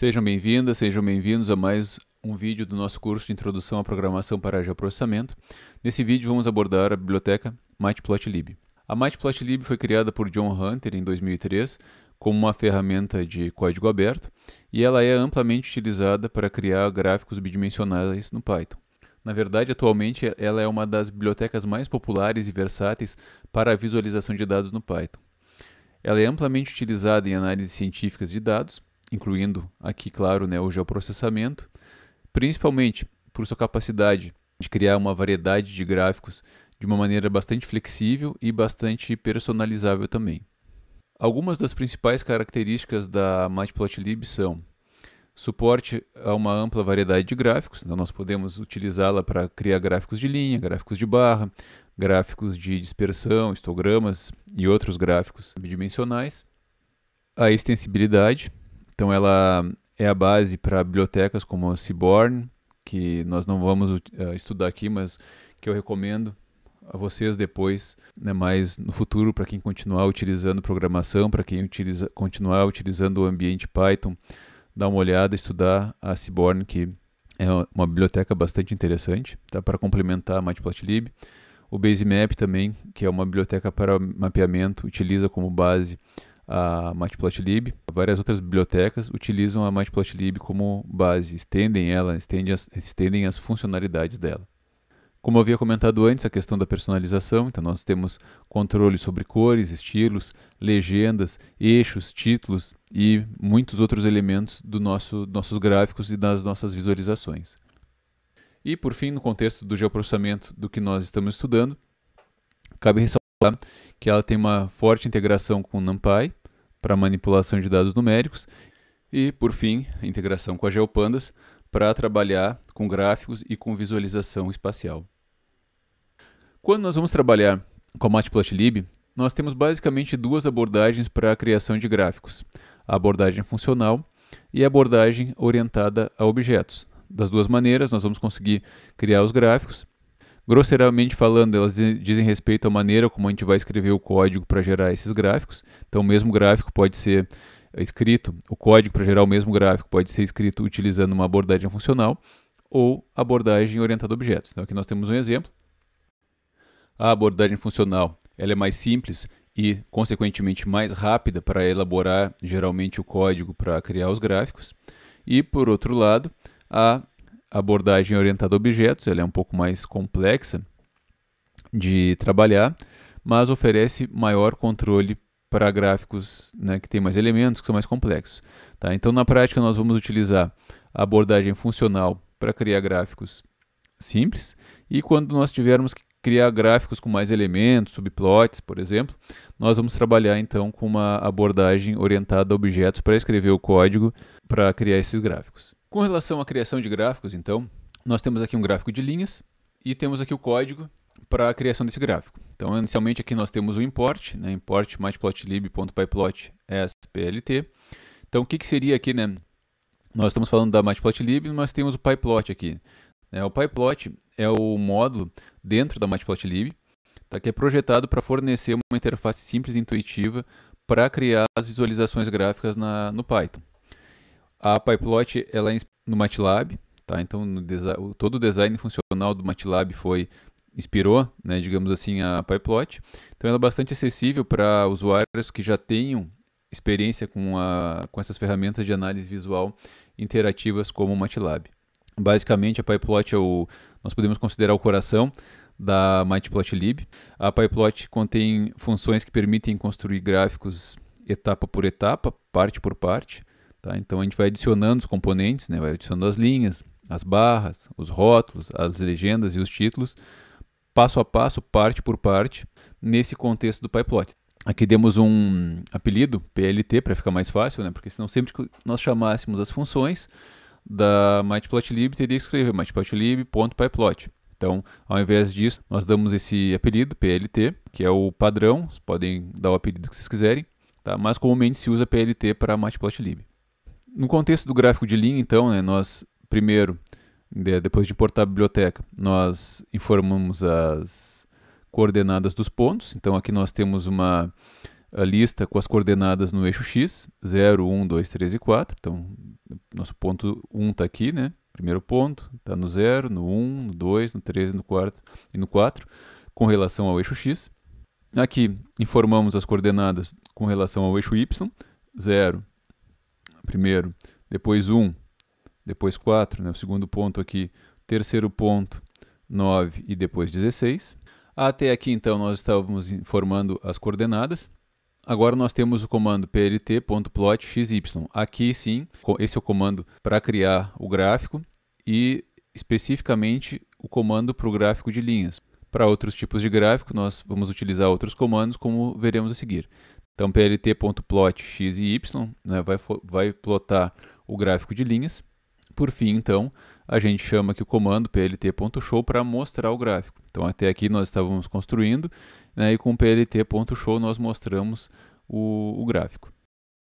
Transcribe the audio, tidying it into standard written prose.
Sejam bem-vindas, sejam bem-vindos a mais um vídeo do nosso curso de Introdução à Programação para Geoprocessamento. Nesse vídeo vamos abordar a biblioteca Matplotlib. A Matplotlib foi criada por John Hunter em 2003 como uma ferramenta de código aberto e ela é amplamente utilizada para criar gráficos bidimensionais no Python. Na verdade, atualmente ela é uma das bibliotecas mais populares e versáteis para a visualização de dados no Python. Ela é amplamente utilizada em análises científicas de dados, incluindo aqui, claro, o geoprocessamento, principalmente por sua capacidade de criar uma variedade de gráficos de uma maneira bastante flexível e bastante personalizável também. Algumas das principais características da Matplotlib são suporte a uma ampla variedade de gráficos, então nós podemos utilizá-la para criar gráficos de linha, gráficos de barra, gráficos de dispersão, histogramas e outros gráficos bidimensionais. A extensibilidade, então ela é a base para bibliotecas como a Seaborn, que nós não vamos estudar aqui, mas que eu recomendo a vocês depois, mais no futuro, para quem continuar utilizando programação, para quem continuar utilizando o ambiente Python, dar uma olhada, estudar a Seaborn, que é uma biblioteca bastante interessante, tá, para complementar a Matplotlib. O Basemap também, que é uma biblioteca para mapeamento, utiliza como base a Matplotlib. Várias outras bibliotecas utilizam a Matplotlib como base, estendem ela, estendem as funcionalidades dela. Como eu havia comentado antes, a questão da personalização, então nós temos controle sobre cores, estilos, legendas, eixos, títulos e muitos outros elementos nossos gráficos e das nossas visualizações. E por fim, no contexto do geoprocessamento do que nós estamos estudando, cabe ressaltar que ela tem uma forte integração com o NumPy para manipulação de dados numéricos e, por fim, a integração com a GeoPandas para trabalhar com gráficos e com visualização espacial. Quando nós vamos trabalhar com a Matplotlib, nós temos basicamente duas abordagens para a criação de gráficos: a abordagem funcional e a abordagem orientada a objetos. Das duas maneiras, nós vamos conseguir criar os gráficos. Grosseiramente falando, elas dizem respeito à maneira como a gente vai escrever o código para gerar esses gráficos. Então, o mesmo gráfico pode ser escrito, o código para gerar o mesmo gráfico pode ser escrito utilizando uma abordagem funcional ou abordagem orientada a objetos. Então, aqui nós temos um exemplo. A abordagem funcional ela é mais simples e, consequentemente, mais rápida para elaborar, geralmente, o código para criar os gráficos. E, por outro lado, a abordagem orientada a objetos ela é um pouco mais complexa de trabalhar, mas oferece maior controle para gráficos que têm mais elementos, que são mais complexos. Tá? Então, na prática, nós vamos utilizar a abordagem funcional para criar gráficos simples, e quando nós tivermos que criar gráficos com mais elementos, subplots, por exemplo, nós vamos trabalhar então com uma abordagem orientada a objetos para escrever o código para criar esses gráficos. Com relação à criação de gráficos, então, nós temos aqui um gráfico de linhas e temos aqui o código para a criação desse gráfico. Então, inicialmente aqui nós temos o import, import matplotlib.pyplot splt. Então, o que seria aqui, Nós estamos falando da Matplotlib, mas temos o pyplot aqui. O pyplot é o módulo dentro da Matplotlib, que é projetado para fornecer uma interface simples e intuitiva para criar as visualizações gráficas no Python. A pyplot ela é no MATLAB, então todo o design funcional do MATLAB inspirou, digamos assim, a pyplot. Então ela é bastante acessível para usuários que já tenham experiência com essas ferramentas de análise visual interativas como o MATLAB. Basicamente, a pyplot nós podemos considerar o coração da Matplotlib. A pyplot contém funções que permitem construir gráficos etapa por etapa, parte por parte. Então a gente vai adicionando os componentes, vai adicionando as linhas, as barras, os rótulos, as legendas e os títulos, passo a passo, parte por parte, nesse contexto do pyplot. Aqui demos um apelido, PLT, para ficar mais fácil, porque senão sempre que nós chamássemos as funções da Matplotlib, teria que escrever matplotlib.pyplot. Então, ao invés disso, nós damos esse apelido, PLT, que é o padrão, vocês podem dar o apelido que vocês quiserem, mas comumente se usa PLT para Matplotlib. No contexto do gráfico de linha, então, nós primeiro, depois de importar a biblioteca, nós informamos as coordenadas dos pontos. Então aqui nós temos uma lista com as coordenadas no eixo X, 0, 1, 2, 3 e 4. Então nosso ponto 1 está aqui, né? Primeiro ponto, está no 0, no 1, no 2, no 3, no 4 e no 4, com relação ao eixo x. Aqui informamos as coordenadas com relação ao eixo y, 0, primeiro, depois 1, depois 4, né? O segundo ponto aqui, terceiro ponto, 9 e depois 16. Até aqui, então, nós estávamos informando as coordenadas. Agora nós temos o comando plt.plot_xy. Aqui sim, esse é o comando para criar o gráfico e especificamente o comando para o gráfico de linhas. Para outros tipos de gráfico, nós vamos utilizar outros comandos, como veremos a seguir. Então, plt.plot_xy, né, vai plotar o gráfico de linhas. Por fim, então, a gente chama aqui o comando plt.show para mostrar o gráfico. Então, até aqui nós estávamos construindo, né, e com plt.show nós mostramos o gráfico.